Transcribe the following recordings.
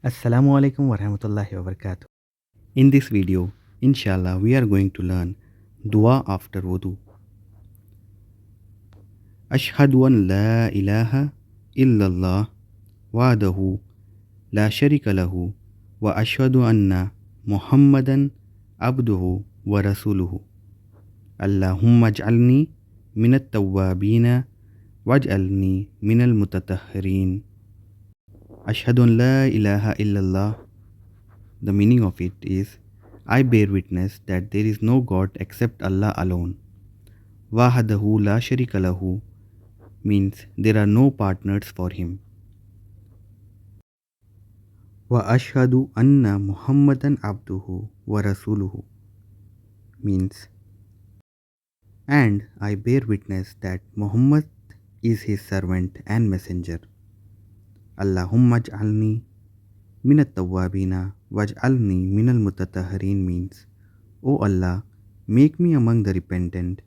Assalamu alaikum warahmatullahi wabarakatuh. In this video, inshallah, we are going to learn Dua after Wudu. Ashhadu an la ilaha illallah wahdahu la sharika lahu wa ashhadu anna Muhammadan abduhu wa rasuluhu. Allahummaj'alni Minat Tawwabeena Waj'alni Minal-Mutatahhireen. Ashhadu an la ilaha illallah. The meaning of it is, I bear witness that there is no God except Allah alone. Wahdahu la sharika lahu means there are no partners for him. Wa ashhadu anna Muhammadan abduhu wa rasuluhu means, and I bear witness that Muhammad is his servant and messenger. Allahummaj'alni Minat Tawwabeena Waj'alni Minal-Mutatahhireen means, O Allah, make me among the repentant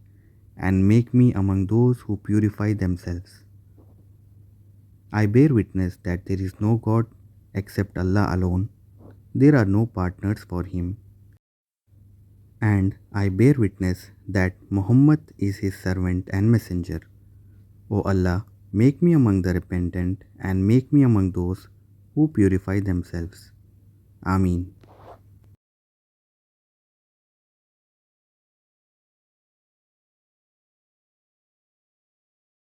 and make me among those who purify themselves. I bear witness that there is no God except Allah alone. There are no partners for him. And I bear witness that Muhammad is his servant and messenger. O Allah, make me among the repentant and make me among those who purify themselves. Ameen.